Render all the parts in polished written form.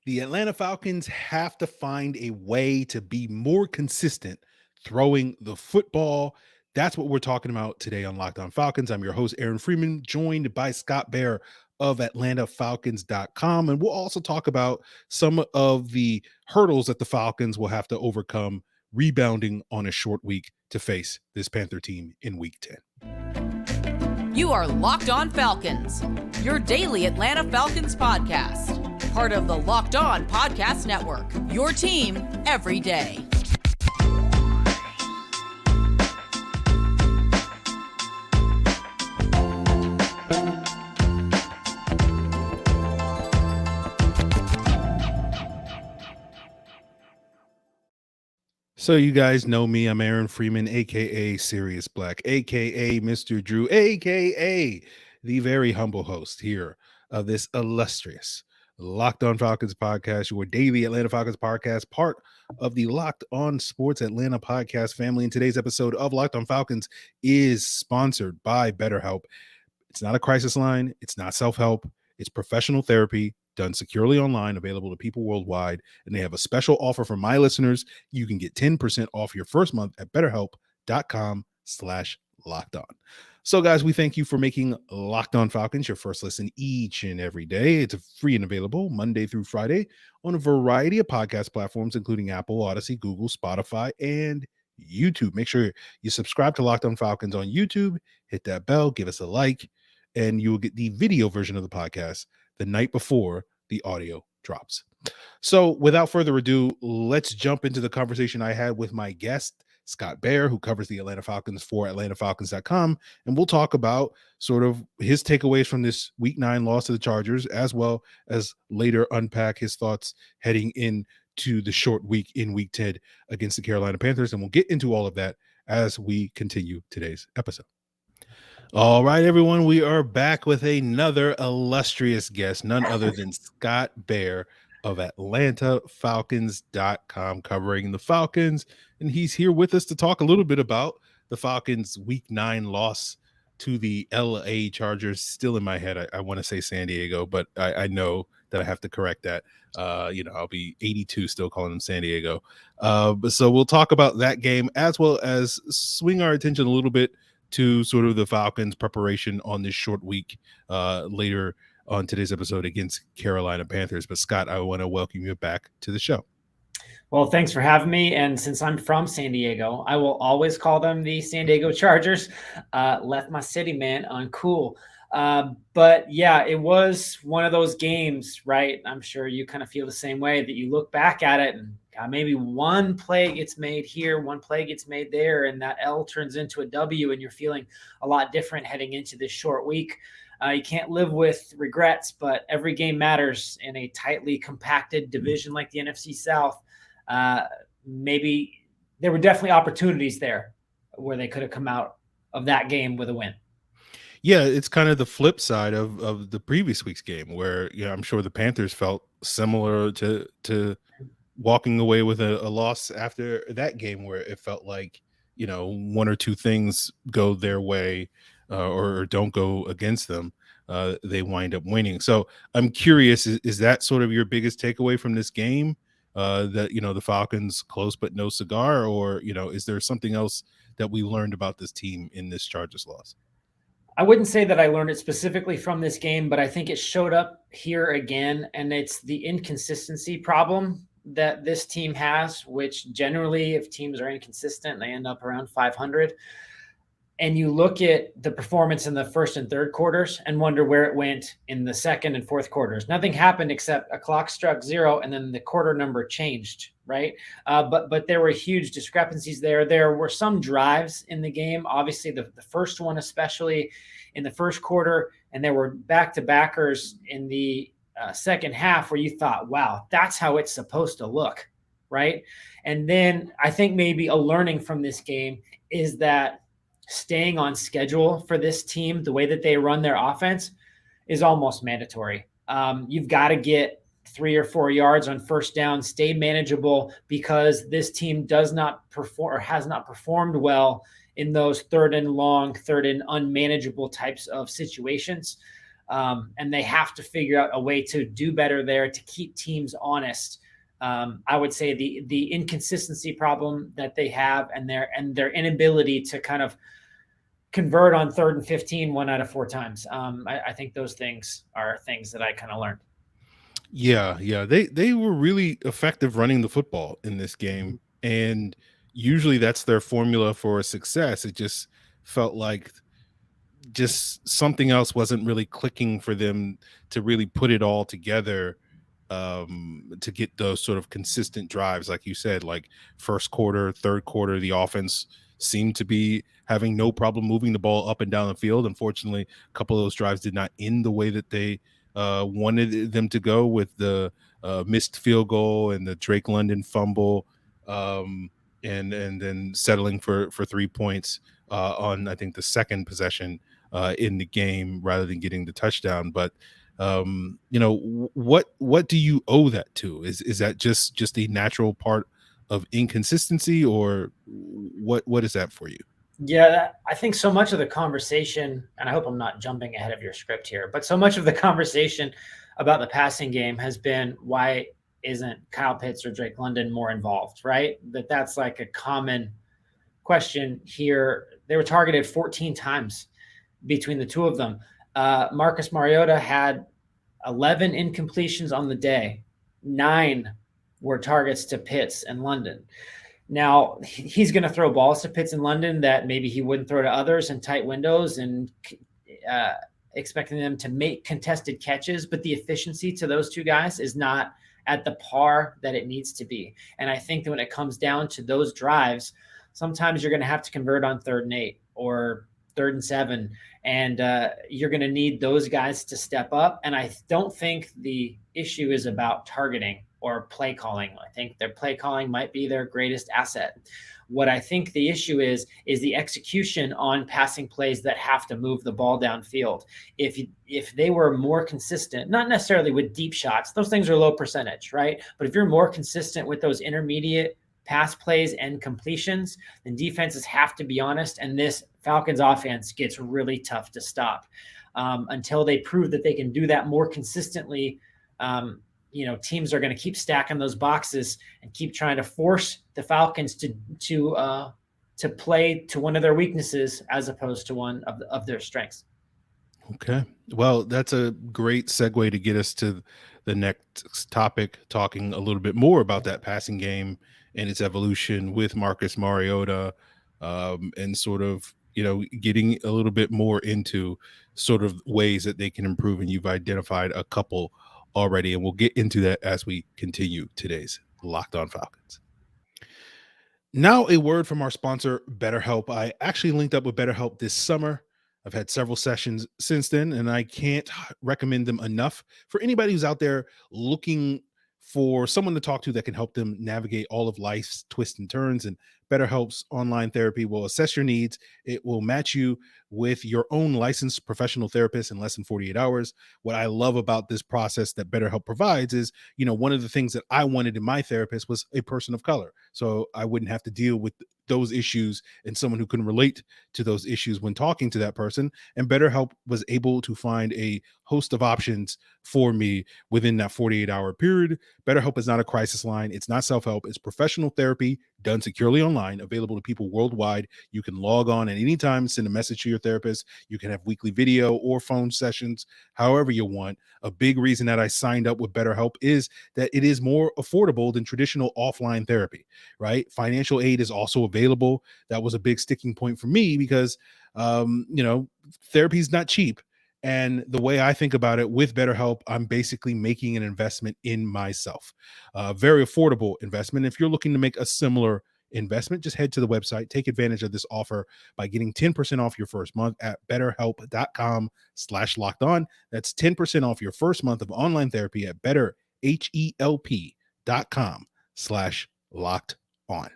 The Atlanta Falcons have to find a way to be more consistent throwing the football. That's what we're talking about today on Locked On Falcons. I'm your host, Aaron Freeman, joined by Scott Bair of AtlantaFalcons.com. And we'll also talk about some of the hurdles that the Falcons will have to overcome rebounding on a short week to face this Panther team in week 10. You are Locked On Falcons, your daily Atlanta Falcons podcast. Part of the Locked On Podcast Network, your team every day. So you guys know me. I'm Aaron Freeman, a.k.a. Sirius Black, a.k.a. Mr. Drew, a.k.a. the very humble host here of this illustrious Locked On Falcons podcast, your daily Atlanta Falcons podcast, part of the Locked On Sports Atlanta podcast family. And today's episode of Locked On Falcons is sponsored by BetterHelp. It's not a crisis line. It's not self-help. It's professional therapy done securely online, available to people worldwide. And they have a special offer for my listeners. You can get 10% off your first month at betterhelp.com/lockedon. So guys, we thank you for making Locked On Falcons your first listen each and every day. It's free and available Monday through Friday on a variety of podcast platforms, including Apple, Odyssey, Google, Spotify, and YouTube. Make sure you subscribe to Locked On Falcons on YouTube, hit that bell, give us a like, and you will get the video version of the podcast the night before the audio drops. So without further ado, let's jump into the conversation I had with my guest, Scott Bair, who covers the Atlanta Falcons for AtlantaFalcons.com. And we'll talk about sort of his takeaways from this week 9 loss to the Chargers, as well as later unpack his thoughts heading into the short week in week 10 against the Carolina Panthers. And we'll get into all of that as we continue today's episode. All right, everyone, we are back with another illustrious guest, none other than Scott Bair of AtlantaFalcons.com, covering the Falcons. And he's here with us to talk a little bit about the Falcons' week 9 loss to the LA Chargers. Still in my head, I want to say San Diego, but I know that I have to correct that. I'll be 82 still calling them San Diego. So we'll talk about that game, as well as swing our attention a little bit to sort of the Falcons' preparation on this short week later on today's episode against Carolina Panthers. But Scott, I want to welcome you back to the show. Well, thanks for having me. And since I'm from San Diego, I will always call them the San Diego Chargers. Left my city, man, uncool. But yeah, it was one of those games, right? I'm sure you kind of feel the same way, that you look back at it and maybe one play gets made here, one play gets made there, and that L turns into a W, and you're feeling a lot different heading into this short week. You can't live with regrets, but every game matters in a tightly compacted division like the NFC South. Maybe there were definitely opportunities there where they could have come out of that game with a win. Yeah, it's kind of the flip side of the previous week's game, where I'm sure the Panthers felt similar to walking away with a loss after that game, where it felt like one or two things go their way or don't go against them, they wind up winning. So I'm curious, is that sort of your biggest takeaway from this game, that the Falcons close but no cigar, or is there something else that we learned about this team in this Chargers loss? I wouldn't say that I learned it specifically from this game, but I think it showed up here again, and it's the inconsistency problem that this team has, which generally, if teams are inconsistent, they end up around 500. And you look at the performance in the first and third quarters and wonder where it went in the second and fourth quarters. Nothing happened except a clock struck 0, and then the quarter number changed, right? But there were huge discrepancies there. There were some drives in the game, obviously the first one, especially in the first quarter, and there were back-to-backers in the second half where you thought, wow, that's how it's supposed to look, right? And then I think maybe a learning from this game is that staying on schedule for this team, the way that they run their offense, is almost mandatory. You've got to get 3 or 4 yards on first down, stay manageable, because this team does not perform or has not performed well in those third and long, third and unmanageable types of situations. And they have to figure out a way to do better there to keep teams honest. I would say the inconsistency problem that they have and their inability to kind of convert on 3rd and 15 1 out of 4 times. I think those things are things that I kind of learned. Yeah, they were really effective running the football in this game, and usually that's their formula for success. It just felt like just something else wasn't really clicking for them to really put it all together, to get those sort of consistent drives, like you said, like first quarter, third quarter, the offense seemed to be having no problem moving the ball up and down the field. Unfortunately, a couple of those drives did not end the way that they wanted them to go, with the missed field goal and the Drake London fumble, and then settling for 3 points on, I think, the second possession in the game rather than getting the touchdown. But what do you owe that to? Is that just a natural part of inconsistency, or what is that for you? Yeah, I think so much of the conversation, and I hope I'm not jumping ahead of your script here, but so much of the conversation about the passing game has been, why isn't Kyle Pitts or Drake London more involved, right? That's like a common question here. They were targeted 14 times between the two of them. Marcus Mariota had 11 incompletions on the day. 9 were targets to Pitts and London. Now, he's going to throw balls to Pitts and London that maybe he wouldn't throw to others in tight windows, and expecting them to make contested catches, but the efficiency to those two guys is not at the par that it needs to be. And I think that when it comes down to those drives, sometimes you're going to have to convert on 3rd and 8 or 3rd and 7, and you're going to need those guys to step up. And I don't think the issue is about targeting or play calling. I think their play calling might be their greatest asset. What I think the issue is the execution on passing plays that have to move the ball downfield. If they were more consistent, not necessarily with deep shots, those things are low percentage, right? But if you're more consistent with those intermediate pass plays and completions, then defenses have to be honest. And this Falcons offense gets really tough to stop until they prove that they can do that more consistently. Teams are going to keep stacking those boxes and keep trying to force the Falcons to play to one of their weaknesses as opposed to one of their strengths. Okay. Well, that's a great segue to get us to the next topic, talking a little bit more about that passing game and its evolution with Marcus Mariota, and sort of, getting a little bit more into sort of ways that they can improve. And you've identified a couple already, and we'll get into that as we continue today's Locked On Falcons. Now, a word from our sponsor, BetterHelp. I actually linked up with BetterHelp this summer. I've had several sessions since then, and I can't recommend them enough for anybody who's out there looking for someone to talk to that can help them navigate all of life's twists and turns. And BetterHelp's online therapy will assess your needs. It will match you with your own licensed professional therapist in less than 48 hours. What I love about this process that BetterHelp provides is, one of the things that I wanted in my therapist was a person of color, so I wouldn't have to deal with those issues and someone who can relate to those issues when talking to that person. And BetterHelp was able to find a host of options for me within that 48-hour period. BetterHelp is not a crisis line. It's not self-help. It's professional therapy done securely online, available to people worldwide. You can log on at any time, send a message to your therapist. You can have weekly video or phone sessions, however you want. A big reason that I signed up with BetterHelp is that it is more affordable than traditional offline therapy, right? Financial aid is also available. That was a big sticking point for me because, therapy is not cheap. And the way I think about it with BetterHelp, I'm basically making an investment in myself. Very affordable investment. If you're looking to make a similar investment, just head to the website, take advantage of this offer by getting 10% off your first month at betterhelp.com/lockedon. That's 10% off your first month of online therapy at betterhelp.com/lockedon.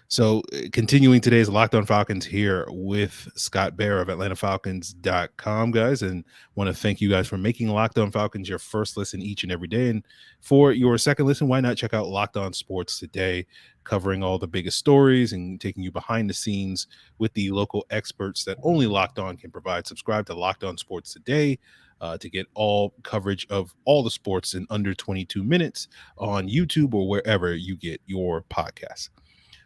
So, continuing today's Locked On Falcons here with Scott Bair of AtlantaFalcons.com, guys, and want to thank you guys for making Locked On Falcons your first listen each and every day. And for your second listen, why not check out Locked On Sports Today, covering all the biggest stories and taking you behind the scenes with the local experts that only Locked On can provide. Subscribe to Locked On Sports Today to get all coverage of all the sports in under 22 minutes on YouTube or wherever you get your podcasts.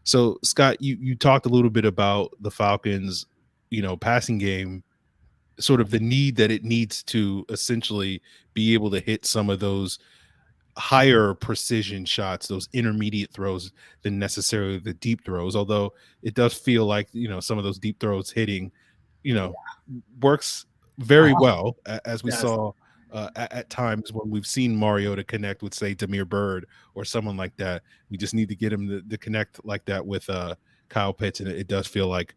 So, Scott, you talked a little bit about the Falcons, passing game, sort of the need that it needs to essentially be able to hit some of those higher precision shots, those intermediate throws than necessarily the deep throws. Although it does feel like, some of those deep throws hitting, works very well, as we saw at times when we've seen Mariota connect with, say, Demir Bird or someone like that. We just need to get him to connect like that with Kyle Pitts, and it does feel like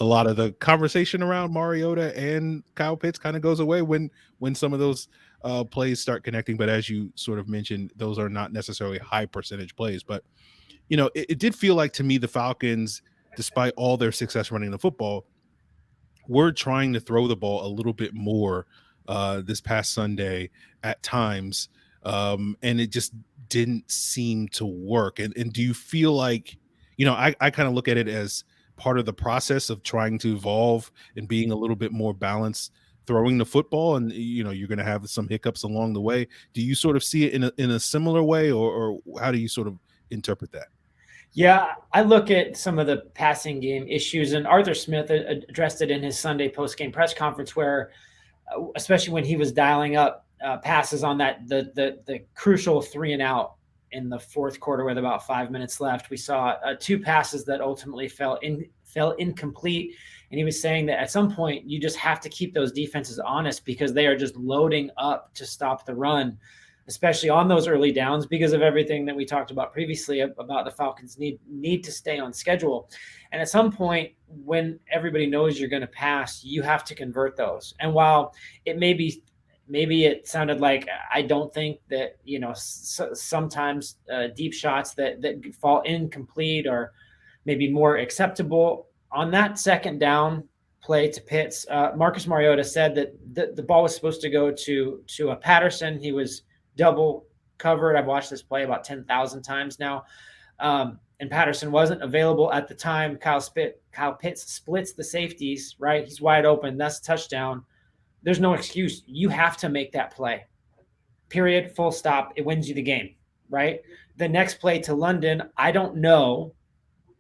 a lot of the conversation around Mariota and Kyle Pitts kind of goes away when some of those plays start connecting. But as you sort of mentioned, those are not necessarily high percentage plays. But it did feel like to me the Falcons, despite all their success running the football, were trying to throw the ball a little bit more this past Sunday at times, and it just didn't seem to work. And do you feel like, I kind of look at it as part of the process of trying to evolve and being a little bit more balanced throwing the football, and you're going to have some hiccups along the way. Do you sort of see it in a similar way, or how do you sort of interpret that? Yeah, I look at some of the passing game issues, and Arthur Smith addressed it in his Sunday post-game press conference, where especially when he was dialing up passes on the crucial 3-and-out in the fourth quarter with about 5 minutes left, we saw two passes that ultimately fell incomplete. And he was saying that at some point you just have to keep those defenses honest because they are just loading up to stop the run, especially on those early downs, because of everything that we talked about previously about the Falcons need to stay on schedule. And at some point, when everybody knows you're going to pass, you have to convert those. And while it maybe it sounded like, I don't think that, sometimes deep shots that fall incomplete or maybe more acceptable. On that second down play to Pitts, Marcus Mariota said that the ball was supposed to go to a Patterson. He was double covered. I've watched this play about 10,000 times now. And Patterson wasn't available at the time. Kyle Pitts splits the safeties, right? He's wide open. That's a touchdown. There's no excuse. You have to make that play. Period. Full stop. It wins you the game, right? The next play to London, I don't know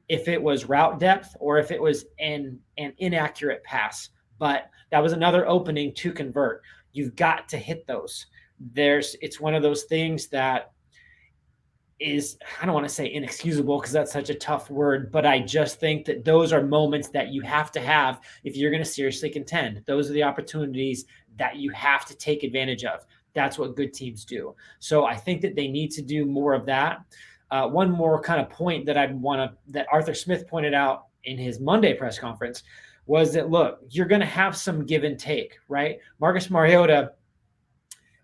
if it was route depth or if it was an inaccurate pass, but that was another opening to convert. You've got to hit those. It's one of those things that is, I don't want to say inexcusable because that's such a tough word, but I just think that those are moments that you have to have if you're going to seriously contend. Those are the opportunities that you have to take advantage of. That's what good teams do. So I think that they need to do more of that. One more kind of point that that Arthur Smith pointed out in his Monday press conference was that, look, you're going to have some give and take, right? Marcus Mariota,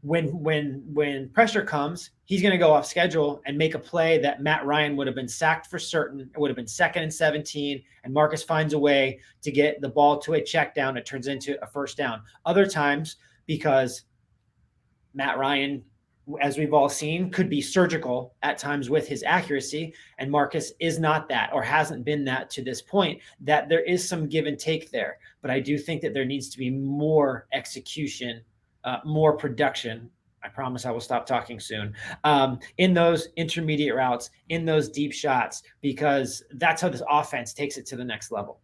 when pressure comes, he's going to go off schedule and make a play that Matt Ryan would have been sacked for certain. It would have been 2nd and 17, and Marcus finds a way to get the ball to a check down. It turns into a first down. Other times, because Matt Ryan, as we've all seen, could be surgical at times with his accuracy, and Marcus is not that, or hasn't been that to this point, that there is some give and take there. But I do think that there needs to be more execution, more production. I promise I will stop talking soon, in those intermediate routes, in those deep shots, because that's how this offense takes it to the next level.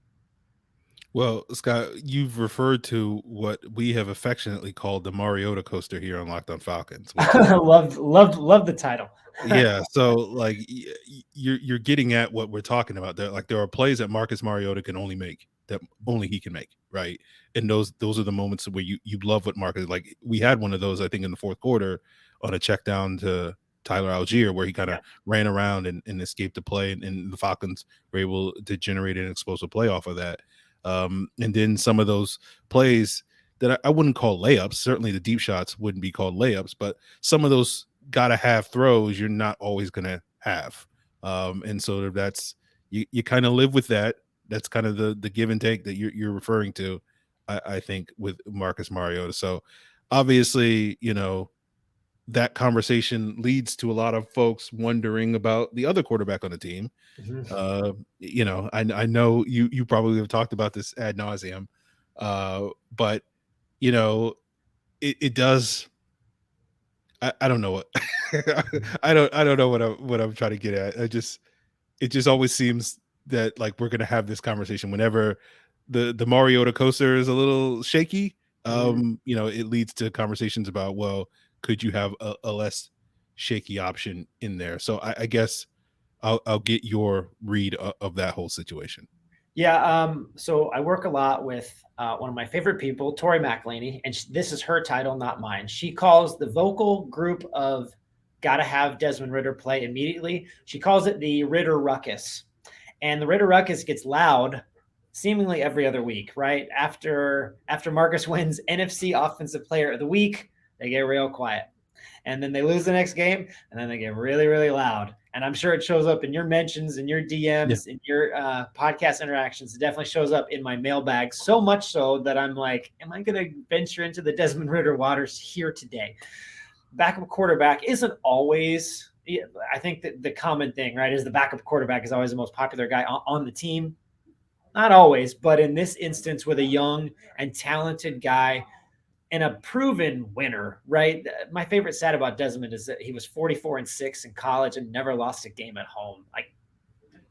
Well, Scott, you've referred to what we have affectionately called the Mariota Coaster here on Locked On Falcons. Love the title. Yeah, so like you're getting at what we're talking about. There are plays that Marcus Mariota can only make, that only he can make, right? And those are the moments where you love what Marcus, like we had one of those, I think, in the fourth quarter on a check down to Tyler Algier, where he kind of ran around and escaped the play, and the Falcons were able to generate an explosive play off of that. And then some of those plays that I wouldn't call layups, certainly the deep shots wouldn't be called layups, but some of those gotta have throws you're not always gonna have. And so that's, you kind of live with that. That's kind of the give and take that you're referring to, I think, with Marcus Mariota. So obviously, that conversation leads to a lot of folks wondering about the other quarterback on the team. I know you probably have talked about this ad nauseum, but it does. I don't know what I don't know what I'm trying to get at. It just always seems that like we're gonna have this conversation whenever the Mariota Coaster is a little shaky. It leads to conversations about, well, could you have a less shaky option in there? So I guess I'll get your read of that whole situation. Yeah. So I work a lot with one of my favorite people, Tori McElhaney, and this is her title, not mine. She calls the vocal group of got to have Desmond Ridder play immediately. She calls it the Ridder ruckus. And the Ridder ruckus gets loud seemingly every other week, right? After Marcus wins NFC Offensive Player of the Week, they get real quiet. And then they lose the next game, and then they get really, really loud. And I'm sure it shows up in your mentions, in your DMs, in your podcast interactions. It definitely shows up in my mailbag, so much so that I'm like, am I going to venture into the Desmond Ridder waters here today? Backup quarterback isn't always – I think that the common thing, right, is the backup quarterback is always the most popular guy on the team. Not always, but in this instance with a young and talented guy – and a proven winner, right? My favorite stat about Desmond is that he was 44-6 in college and never lost a game at home. Like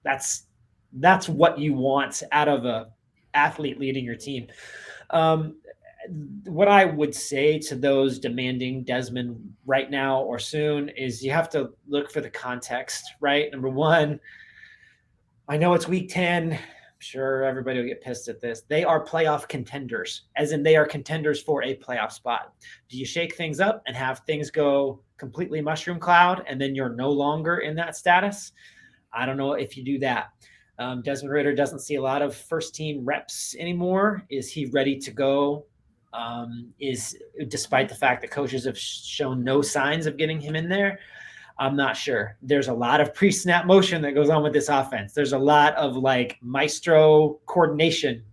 that's what you want out of a athlete leading your team. What I would say to those demanding Desmond right now or soon is you have to look for the context, right? Number one, I know it's week 10. Sure, everybody will get pissed at this. They are playoff contenders, as in they are contenders for a playoff spot. Do you shake things up and have things go completely mushroom cloud and then you're no longer in that status? I don't know if you do that. Desmond Ridder doesn't see a lot of first team reps anymore. Is he ready to go? Is despite the fact that coaches have shown no signs of getting him in there, I'm not sure. There's a lot of pre-snap motion that goes on with this offense. There's a lot of like maestro coordination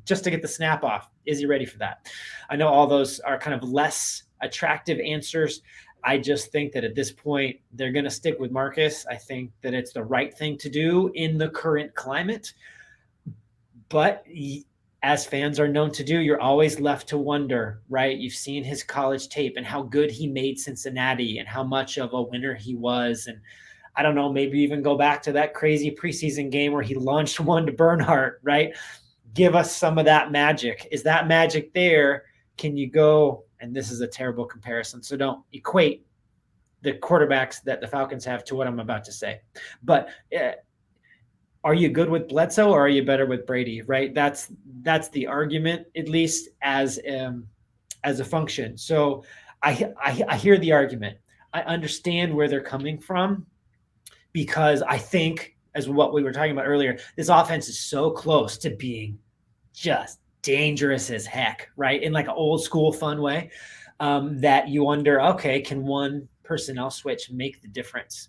just to get the snap off. Is he ready for that? I know all those are kind of less attractive answers. I just think that at this point, they're going to stick with Marcus. I think that it's the right thing to do in the current climate. But as fans are known to do, you're always left to wonder, right? You've seen his college tape and how good he made Cincinnati and how much of a winner he was. And I don't know, maybe even go back to that crazy preseason game where he launched one to Bernhardt, right? Give us some of that magic. Is that magic there? Can you go, and this is a terrible comparison, so don't equate the quarterbacks that the Falcons have to what I'm about to say. But are you good with Bledsoe or are you better with Brady, right? That's the argument, at least as a function. So I hear the argument. I understand where they're coming from because I think, as what we were talking about earlier, this offense is so close to being just dangerous as heck, right? In like an old school fun way, that you wonder, okay, can one personnel switch make the difference?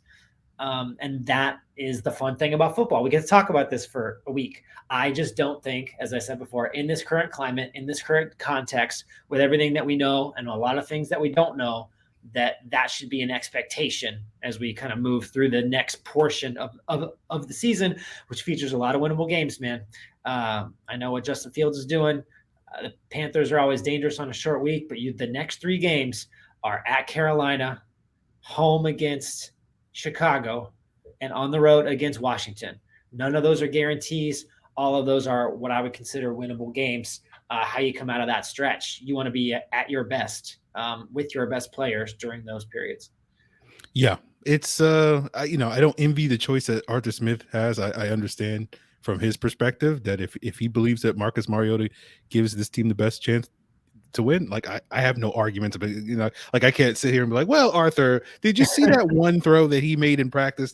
And that is the fun thing about football. We get to talk about this for a week. I just don't think, as I said before, in this current climate, in this current context, with everything that we know and a lot of things that we don't know, that should be an expectation as we kind of move through the next portion of the season, which features a lot of winnable games, man. I know what Justin Fields is doing. The Panthers are always dangerous on a short week, but the next 3 games are at Carolina, home against Chicago, and on the road against Washington. None of those are guarantees. All of those are what I would consider winnable games. How you come out of that stretch, you want to be at your best with your best players during those periods. Yeah, it's I don't envy the choice that Arthur Smith has. I understand from his perspective that if he believes that Marcus Mariota gives this team the best chance to win, like I have no arguments about, like I can't sit here and be like, well, Arthur, did you see that one throw that he made in practice?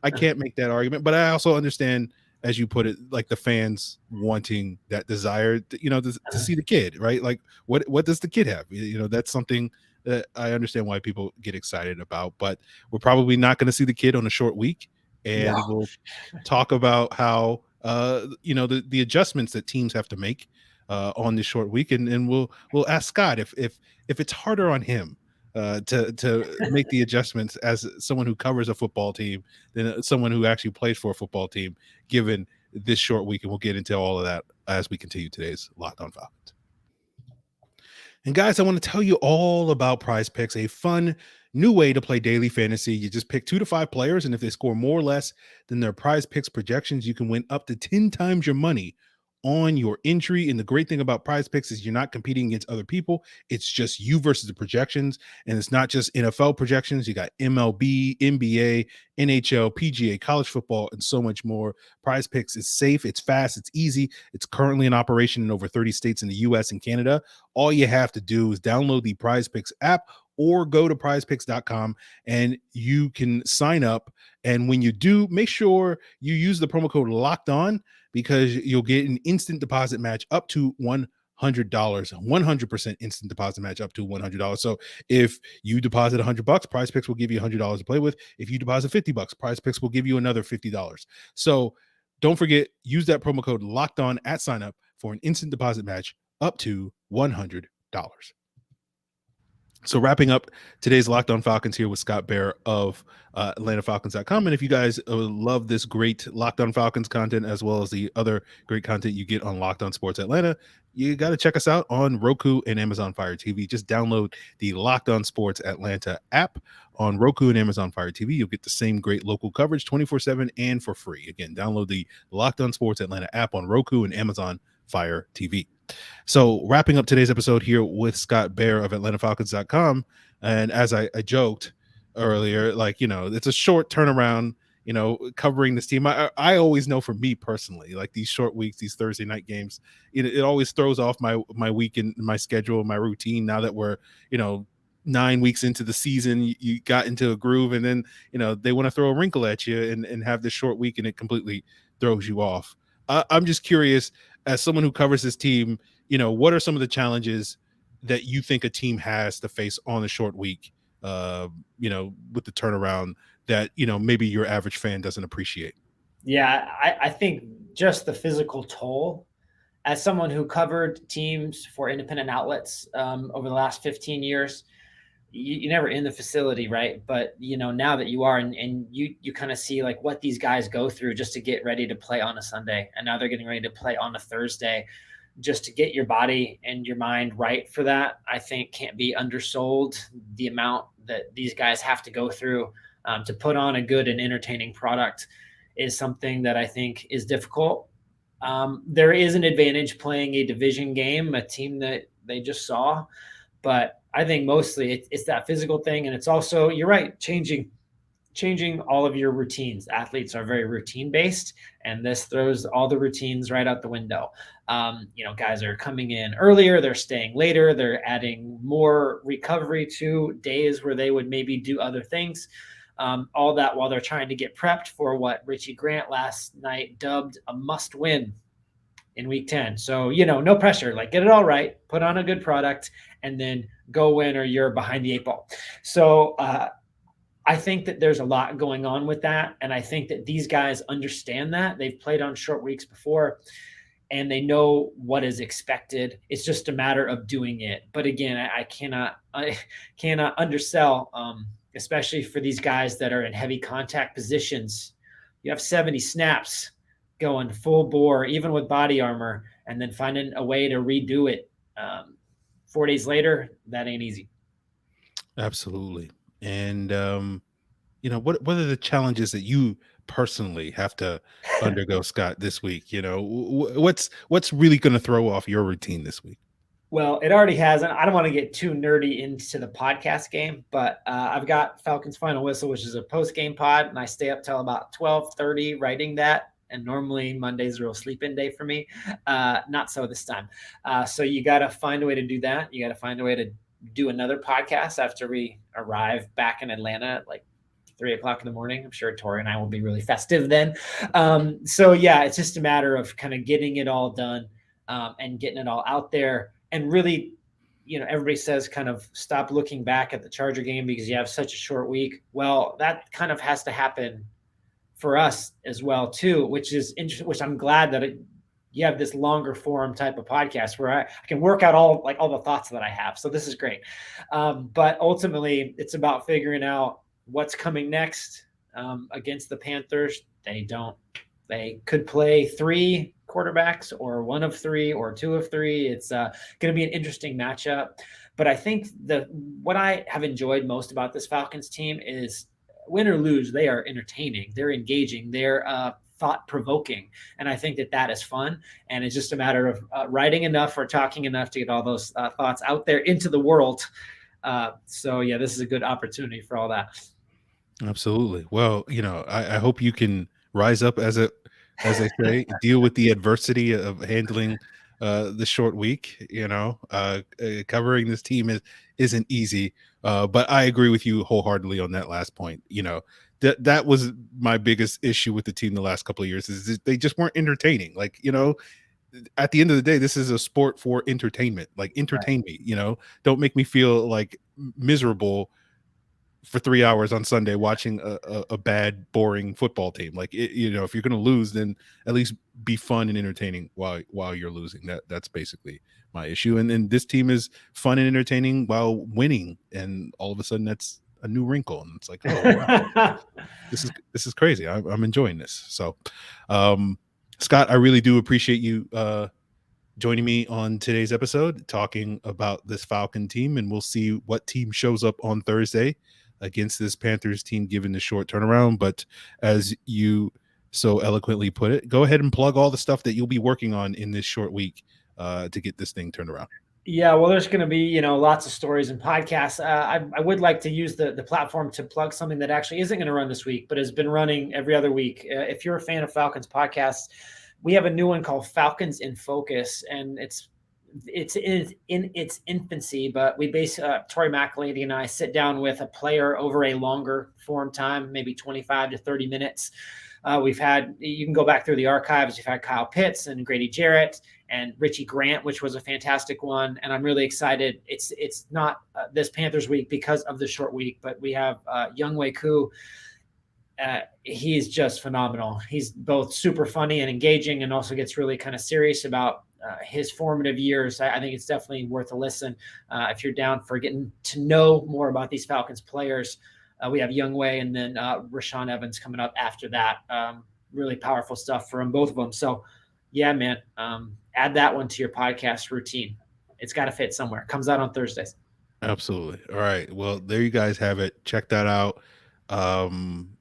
I can't make that argument, but I also understand, as you put it, like the fans wanting that desire to see the kid, right? Like what does the kid have? That's something that I understand why people get excited about, but we're probably not going to see the kid on a short week. and No. we'll talk about how the adjustments that teams have to make on this short week, and we'll ask Scott if it's harder on him to make the adjustments as someone who covers a football team than someone who actually plays for a football team, given this short week. And we'll get into all of that as we continue today's Locked On Falcons. And guys, I want to tell you all about Prize Picks, a fun new way to play daily fantasy. You just pick 2 to 5 players, and if they score more or less than their Prize Picks projections, you can win up to 10 times your money on your entry. And the great thing about Prize Picks is you're not competing against other people. It's just you versus the projections. And it's not just NFL projections. You got MLB, NBA, NHL, PGA, college football, and so much more. Prize Picks is safe, it's fast, it's easy. It's currently in operation in over 30 states in the US and Canada. All you have to do is download the Prize Picks app or go to prizepicks.com and you can sign up. And when you do, make sure you use the promo code Locked On, because you'll get an instant deposit match up to $100, 100% instant deposit match up to $100. So if you deposit $100, Prize Picks will give you $100 to play with. If you deposit $50, Prize Picks will give you another $50. So don't forget, use that promo code Locked On at sign up for an instant deposit match up to $100. So wrapping up today's Locked On Falcons here with Scott Bair of AtlantaFalcons.com. And if you guys love this great Locked On Falcons content, as well as the other great content you get on Locked On Sports Atlanta, you got to check us out on Roku and Amazon Fire TV. Just download the Locked On Sports Atlanta app on Roku and Amazon Fire TV. You'll get the same great local coverage 24/7 and for free. Again, download the Locked On Sports Atlanta app on Roku and Amazon Fire TV. So wrapping up today's episode here with Scott Bair of AtlantaFalcons.com. And as I joked earlier, it's a short turnaround, covering this team. I always know, for me personally, like these short weeks, these Thursday night games, it always throws off my week and my schedule, my routine. Now that we're, 9 weeks into the season, you got into a groove, and then, they want to throw a wrinkle at you and have this short week, and it completely throws you off. I'm just curious, as someone who covers this team, what are some of the challenges that you think a team has to face on a short week, with the turnaround that, maybe your average fan doesn't appreciate? Yeah, I think just the physical toll. As someone who covered teams for independent outlets over the last 15 years, you're never in the facility, right? But, now that you are, and you kind of see like what these guys go through just to get ready to play on a Sunday. And now they're getting ready to play on a Thursday, just to get your body and your mind right for that. I think can't be undersold. The amount that these guys have to go through to put on a good and entertaining product is something that I think is difficult. There is an advantage playing a division game, a team that they just saw, but I think mostly it's that physical thing. And it's also, you're right, changing all of your routines. Athletes are very routine based, and this throws all the routines right out the window. Guys are coming in earlier, they're staying later, they're adding more recovery to days where they would maybe do other things. All that while they're trying to get prepped for what Richie Grant last night dubbed a must win in week 10. So, no pressure, like get it all right, put on a good product, and then go win, or you're behind the 8 ball. So I think that there's a lot going on with that. And I think that these guys understand that. They've played on short weeks before, and they know what is expected. It's just a matter of doing it. But again, I cannot undersell, especially for these guys that are in heavy contact positions. You have 70 snaps going full bore, even with body armor, and then finding a way to redo it 4 days later. That ain't easy. Absolutely. And, what are the challenges that you personally have to undergo, Scott, this week? What's really going to throw off your routine this week? Well, it already has, and I don't want to get too nerdy into the podcast game, but I've got Falcons Final Whistle, which is a post-game pod, and I stay up till about 12:30 writing that. And normally Monday's a real sleep-in day for me. Not so this time. So you got to find a way to do that. You got to find a way to do another podcast after we arrive back in Atlanta at like 3:00 in the morning. I'm sure Tori and I will be really festive then. So yeah, it's just a matter of kind of getting it all done and getting it all out there. And really, everybody says kind of stop looking back at the Charger game because you have such a short week. Well, that kind of has to happen for us as well too, which is interesting, which I'm glad that you have this longer form type of podcast where I can work out all the thoughts that I have. So this is great. But ultimately it's about figuring out what's coming next against the Panthers. They could play 3 quarterbacks or 1 of 3 or 2 of 3. It's going to be an interesting matchup. But I think what I have enjoyed most about this Falcons team is win or lose, they are entertaining, they're engaging, they're thought-provoking, and I think that is fun. And it's just a matter of writing enough or talking enough to get all those thoughts out there into the world. So yeah, this is a good opportunity for all that. Absolutely. Well, I hope you can rise up, as they say, deal with the adversity of handling the short week. Covering this team isn't easy, but I agree with you wholeheartedly on that last point. That was my biggest issue with the team the last couple of years, is they just weren't entertaining. At the end of the day, this is a sport for entertainment. Entertain me, don't make me feel like miserable for 3 hours on Sunday watching a bad, boring football team. If you're going to lose, then at least be fun and entertaining while you're losing. That's basically my issue. And this team is fun and entertaining while winning. And all of a sudden that's a new wrinkle. And it's like, oh, wow. This is crazy. I'm enjoying this. So, Scott, I really do appreciate you joining me on today's episode, talking about this Falcon team, and we'll see what team shows up on Thursday against this Panthers team, given the short turnaround. But as you so eloquently put it, go ahead and plug all the stuff that you'll be working on in this short week to get this thing turned around. Yeah, well, there's going to be, lots of stories and podcasts. I would like to use the platform to plug something that actually isn't going to run this week, but has been running every other week. If you're a fan of Falcons podcasts, we have a new one called Falcons in Focus, and it's in its infancy, but we Tori McElady and I sit down with a player over a longer form time, maybe 25 to 30 minutes. You can go back through the archives. You've had Kyle Pitts and Grady Jarrett and Richie Grant, which was a fantastic one. And I'm really excited. It's not this Panthers week because of the short week, but we have Younghoe Koo. He's just phenomenal. He's both super funny and engaging, and also gets really kind of serious about his formative years. I think it's definitely worth a listen if you're down for getting to know more about these Falcons players. We have Younghoe and then Rashaan Evans coming up after that. Really powerful stuff from both of them. So yeah, man, add that one to your podcast routine. It's got to fit somewhere. It comes out on Thursdays. Absolutely. All right. Well, there you guys have it. Check that out. When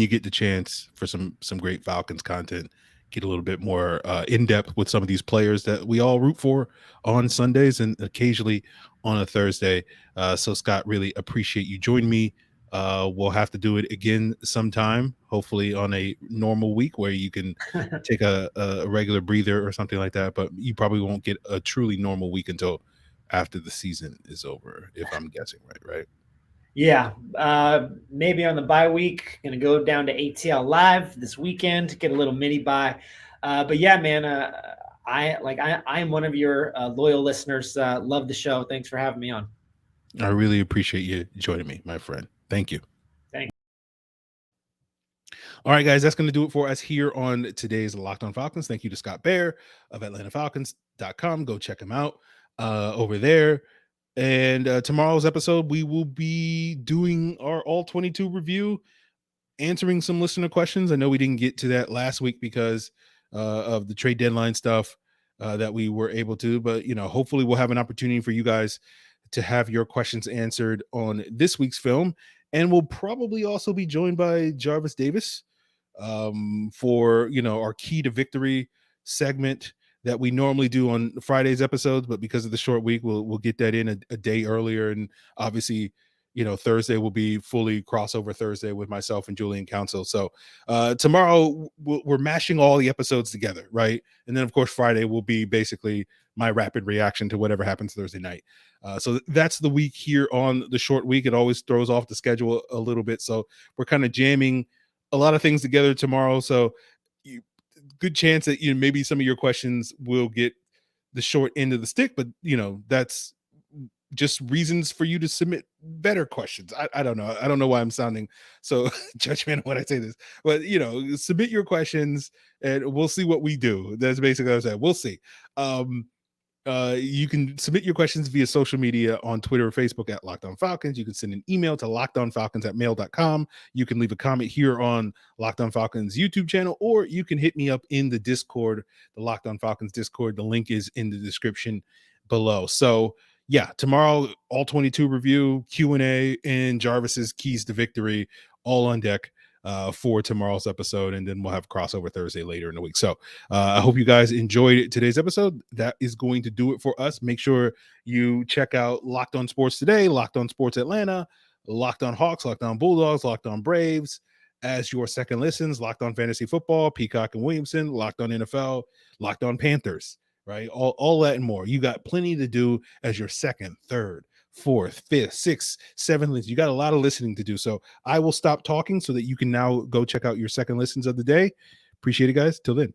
you get the chance for some great Falcons content, get a little bit more in depth with some of these players that we all root for on Sundays and occasionally on a Thursday. So Scott, really appreciate you joining me. We'll have to do it again sometime, hopefully on a normal week where you can take a regular breather or something like that. But you probably won't get a truly normal week until after the season is over, if I'm guessing right? Yeah, maybe on the bye week. Going to go down to ATL Live this weekend, get a little mini bye. But yeah, man, I am one of your loyal listeners. Love the show. Thanks for having me on. I really appreciate you joining me, my friend. Thank you. Thanks. All right, guys, that's going to do it for us here on today's Locked On Falcons. Thank you to Scott Bair of AtlantaFalcons.com. Go check him out over there. And tomorrow's episode, we will be doing our all 22 review, answering some listener questions. I know we didn't get to that last week because of the trade deadline stuff that we were able to, but hopefully we'll have an opportunity for you guys to have your questions answered on this week's film. And we'll probably also be joined by Jarvis Davis for our key to victory segment that we normally do on Friday's episodes, but because of the short week, we'll get that in a day earlier. And obviously, Thursday will be fully crossover Thursday with myself and Julian Council. So tomorrow we're mashing all the episodes together, right? And then of course Friday will be basically my rapid reaction to whatever happens Thursday night. So that's the week here on the short week. It always throws off the schedule a little bit. So we're kind of jamming a lot of things together tomorrow. So good chance that maybe some of your questions will get the short end of the stick, but that's just reasons for you to submit better questions. I don't know. I don't know why I'm sounding so judgmental when I say this, but submit your questions and we'll see what we do. That's basically what I'm saying. We'll see. You can submit your questions via social media on Twitter or Facebook at Locked On Falcons. You can send an email to lockedonfalcons@mail.com. You can leave a comment here on Locked On Falcons YouTube channel, or you can hit me up in the Discord, the Locked On Falcons Discord. The link is in the description below. So yeah, tomorrow, all 22 review, Q&A, and Jarvis's keys to victory, all on deck for tomorrow's episode. And then we'll have crossover Thursday later in the week. So I hope you guys enjoyed today's episode. That is going to do it for us. Make sure you check out Locked On Sports Today, Locked On Sports Atlanta, Locked On Hawks, Locked On Bulldogs, Locked On Braves as your second listens, Locked On Fantasy Football, Peacock and Williamson, Locked On NFL, Locked On Panthers. Right? All that and more. You got plenty to do as your second, third, fourth, fifth, sixth, seventh listens. You got a lot of listening to do. So I will stop talking so that you can now go check out your second listens of the day. Appreciate it, guys. Till then.